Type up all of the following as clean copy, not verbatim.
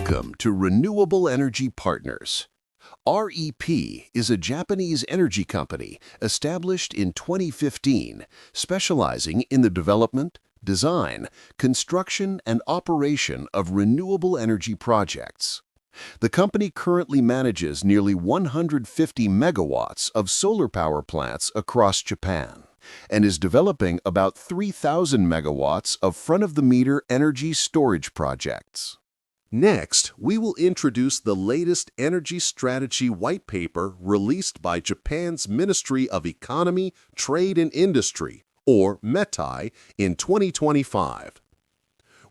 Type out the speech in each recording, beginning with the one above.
Welcome to Renewable Energy Partners. R.E.P. is a Japanese energy company established in 2015, specializing in the development, design, construction, and operation of renewable energy projects. The company currently manages nearly 150 megawatts of solar power plants across Japan and is developing about 3,000 megawatts of front-of-the-meter energy storage projects. Next, we will introduce the latest energy strategy white paper released by Japan's Ministry of Economy, Trade and Industry, or METI, in 2025.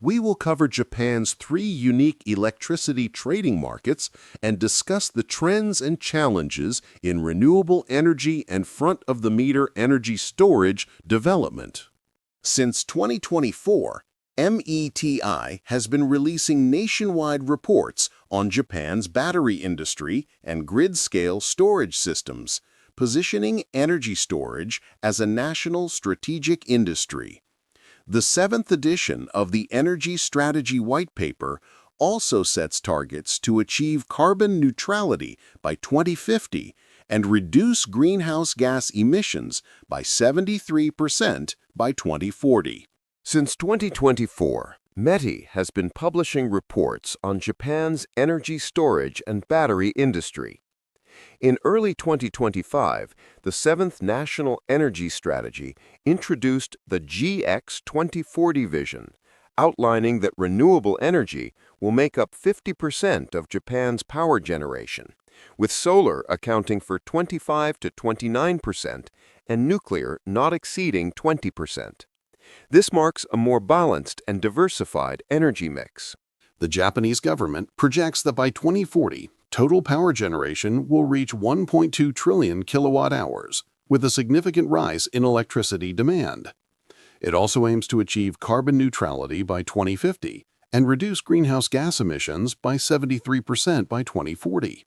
We will cover Japan's 3 unique electricity trading markets and discuss the trends and challenges in renewable energy and front-of-the-meter energy storage development. Since 2024, METI has been releasing nationwide reports on Japan's battery industry and grid-scale storage systems, positioning energy storage as a national strategic industry. The 7th edition of the Energy Strategy White Paper also sets targets to achieve carbon neutrality by 2050 and reduce greenhouse gas emissions by 73% by 2040. Since 2024, METI has been publishing reports on Japan's energy storage and battery industry. In early 2025, the 7th National Energy Strategy introduced the GX 2040 vision, outlining that renewable energy will make up 50% of Japan's power generation, with solar accounting for 25 to 29% and nuclear not exceeding 20%. This marks a more balanced and diversified energy mix. The Japanese government projects that by 2040, total power generation will reach 1.2 trillion kilowatt-hours, with a significant rise in electricity demand. It also aims to achieve carbon neutrality by 2050 and reduce greenhouse gas emissions by 73% by 2040.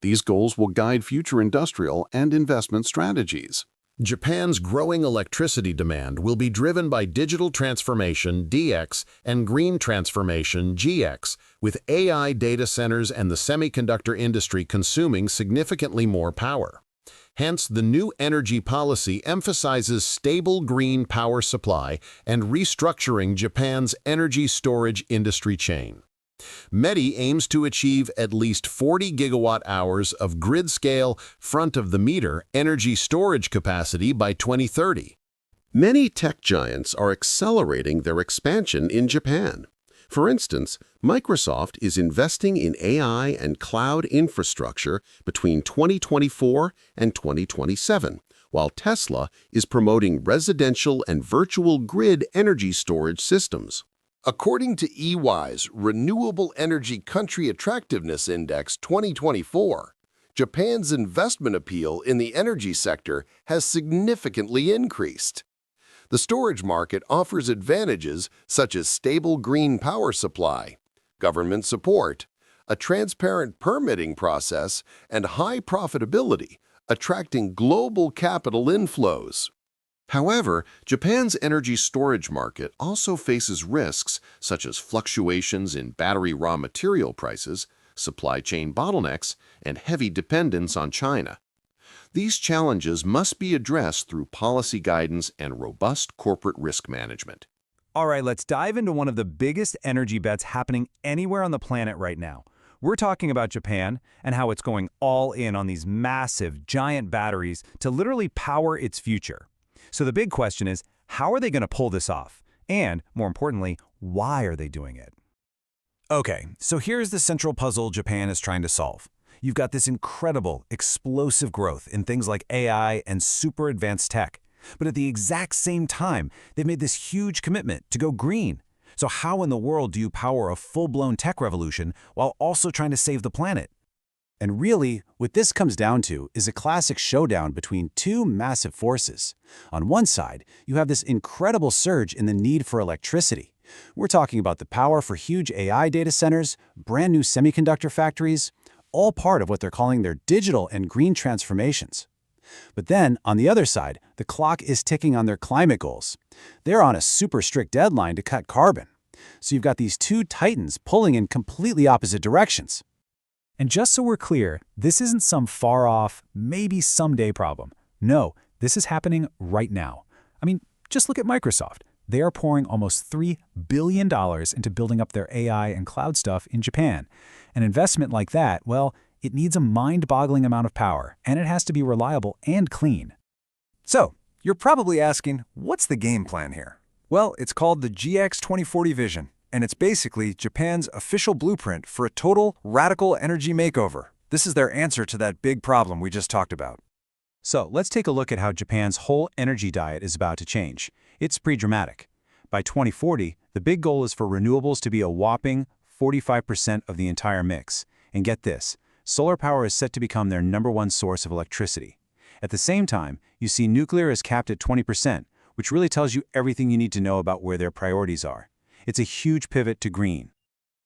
These goals will guide future industrial and investment strategies. Japan's growing electricity demand will be driven by digital transformation (DX) and green transformation (GX), with AI data centers and the semiconductor industry consuming significantly more power. Hence, the new energy policy emphasizes stable green power supply and restructuring Japan's energy storage industry chain. METI aims to achieve at least 40 gigawatt-hours of grid-scale, front-of-the-meter energy storage capacity by 2030. Many tech giants are accelerating their expansion in Japan. For instance, Microsoft is investing in AI and cloud infrastructure between 2024 and 2027, while Tesla is promoting residential and virtual grid energy storage systems. According to EY's Renewable Energy Country Attractiveness Index 2024, Japan's investment appeal in the energy sector has significantly increased. The storage market offers advantages such as stable green power supply, government support, a transparent permitting process, and high profitability, attracting global capital inflows. However, Japan's energy storage market also faces risks such as fluctuations in battery raw material prices, supply chain bottlenecks, and heavy dependence on China. These challenges must be addressed through policy guidance and robust corporate risk management. All right, let's dive into one of the biggest energy bets happening anywhere on the planet right now. We're talking about Japan and how it's going all in on these massive, giant batteries to literally power its future. So the big question is, how are they going to pull this off? And, more importantly, why are they doing it? Okay, so here's the central puzzle Japan is trying to solve. You've got this incredible, explosive growth in things like AI and super advanced tech. But at the exact same time, they've made this huge commitment to go green. So how in the world do you power a full-blown tech revolution while also trying to save the planet? And really, what this comes down to is a classic showdown between two massive forces. On one side, you have this incredible surge in the need for electricity. We're talking about the power for huge AI data centers, brand new semiconductor factories, all part of what they're calling their digital and green transformations. But then, on the other side, the clock is ticking on their climate goals. They're on a super strict deadline to cut carbon. So you've got these two titans pulling in completely opposite directions. And just so we're clear, this isn't some far-off, maybe someday problem. No, this is happening right now. I mean, just look at Microsoft. They are pouring almost $3 billion into building up their AI and cloud stuff in Japan. An investment like that, well, it needs a mind-boggling amount of power, and it has to be reliable and clean. So, you're probably asking, what's the game plan here? Well, it's called the GX 2040 Vision, and it's basically Japan's official blueprint for a total, radical energy makeover. This is their answer to that big problem we just talked about. So let's take a look at how Japan's whole energy diet is about to change. It's pretty dramatic. By 2040, the big goal is for renewables to be a whopping 45% of the entire mix. And get this, solar power is set to become their #1 source of electricity. At the same time, you see nuclear is capped at 20%, which really tells you everything you need to know about where their priorities are. It's a huge pivot to green.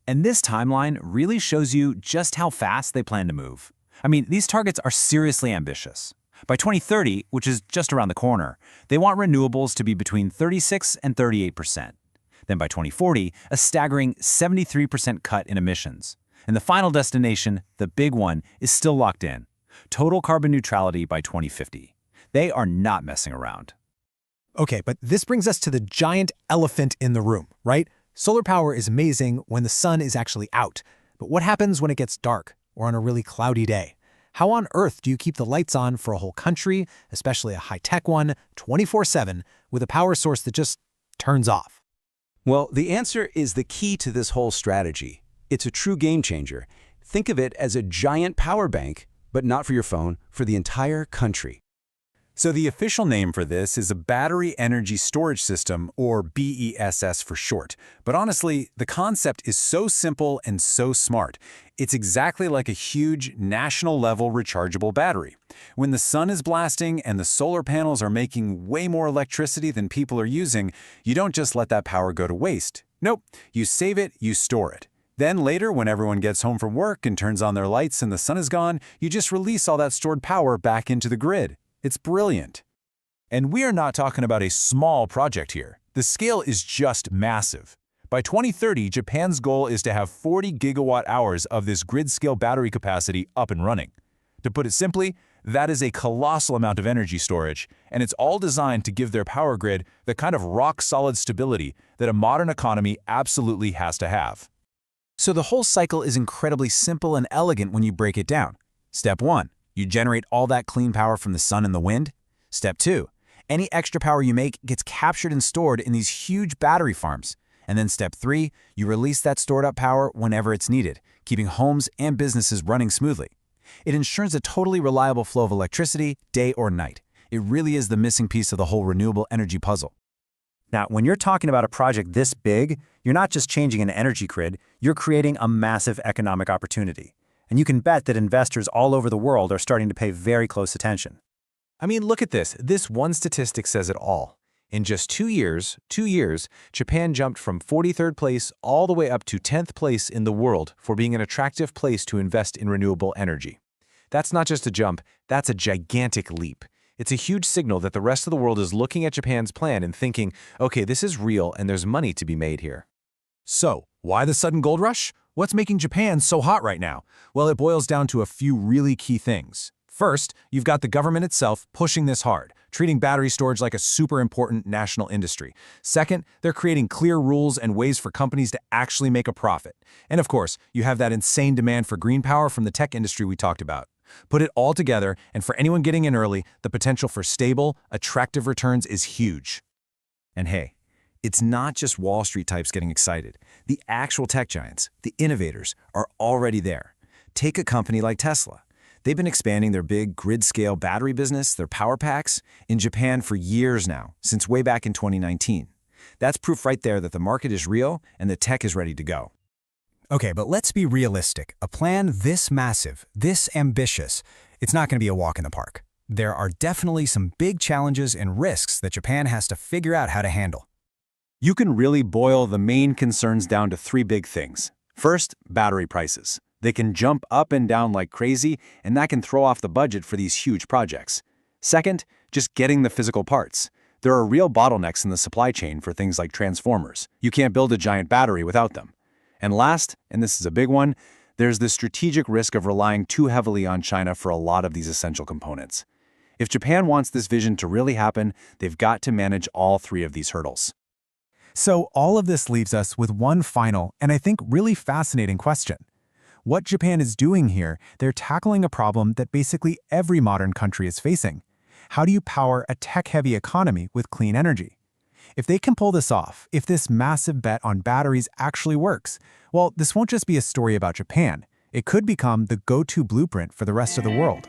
And this timeline really shows you just how fast they plan to move. I mean, these targets are seriously ambitious. By 2030, which is just around the corner, they want renewables to be between 36 and 38%. Then by 2040, a staggering 73% cut in emissions. And the final destination, the big one, is still locked in. Total carbon neutrality by 2050. They are not messing around. Okay, but this brings us to the giant elephant in the room, right? Solar power is amazing when the sun is actually out. But what happens when it gets dark or on a really cloudy day? How on earth do you keep the lights on for a whole country, especially a high-tech one, 24/7, with a power source that just turns off? Well, the answer is the key to this whole strategy. It's a true game changer. Think of it as a giant power bank, but not for your phone, for the entire country. So the official name for this is a Battery Energy Storage System, or BESS for short. But honestly, the concept is so simple and so smart. It's exactly like a huge, national-level rechargeable battery. When the sun is blasting and the solar panels are making way more electricity than people are using, you don't just let that power go to waste. Nope, you save it, you store it. Then later, when everyone gets home from work and turns on their lights and the sun is gone, you just release all that stored power back into the grid. It's brilliant. And we are not talking about a small project here. The scale is just massive. By 2030, Japan's goal is to have 40 gigawatt-hours of this grid-scale battery capacity up and running. To put it simply, that is a colossal amount of energy storage, and it's all designed to give their power grid the kind of rock-solid stability that a modern economy absolutely has to have. So the whole cycle is incredibly simple and elegant when you break it down. Step 1. You generate all that clean power from the sun and the wind. Step 2. Any extra power you make gets captured and stored in these huge battery farms. And then step 3, you release that stored up power whenever it's needed, keeping homes and businesses running smoothly. It ensures a totally reliable flow of electricity, day or night. It really is the missing piece of the whole renewable energy puzzle. Now, when you're talking about a project this big, you're not just changing an energy grid, you're creating a massive economic opportunity. And you can bet that investors all over the world are starting to pay very close attention. I mean, look at this. This one statistic says it all. In just 2 years, Japan jumped from 43rd place all the way up to 10th place in the world for being an attractive place to invest in renewable energy. That's not just a jump, that's a gigantic leap. It's a huge signal that the rest of the world is looking at Japan's plan and thinking, okay, this is real and there's money to be made here. So, why the sudden gold rush? What's making Japan so hot right now? Well, it boils down to a few really key things. First, you've got the government itself pushing this hard, treating battery storage like a super important national industry. Second, they're creating clear rules and ways for companies to actually make a profit. And of course, you have that insane demand for green power from the tech industry we talked about. Put it all together, and for anyone getting in early, the potential for stable, attractive returns is huge. And hey, it's not just Wall Street types getting excited. The actual tech giants, the innovators, are already there. Take a company like Tesla. They've been expanding their big grid-scale battery business, their power packs, in Japan for years now, since way back in 2019. That's proof right there that the market is real and the tech is ready to go. Okay, but let's be realistic. A plan this massive, this ambitious, it's not going to be a walk in the park. There are definitely some big challenges and risks that Japan has to figure out how to handle. You can really boil the main concerns down to 3 big things. First, battery prices. They can jump up and down like crazy, and that can throw off the budget for these huge projects. Second, just getting the physical parts. There are real bottlenecks in the supply chain for things like transformers. You can't build a giant battery without them. And last, and this is a big one, there's the strategic risk of relying too heavily on China for a lot of these essential components. If Japan wants this vision to really happen, they've got to manage all three of these hurdles. So all of this leaves us with one final, and I think really fascinating question. What Japan is doing here, they're tackling a problem that basically every modern country is facing. How do you power a tech-heavy economy with clean energy? If they can pull this off, if this massive bet on batteries actually works, well, this won't just be a story about Japan. It could become the go-to blueprint for the rest of the world.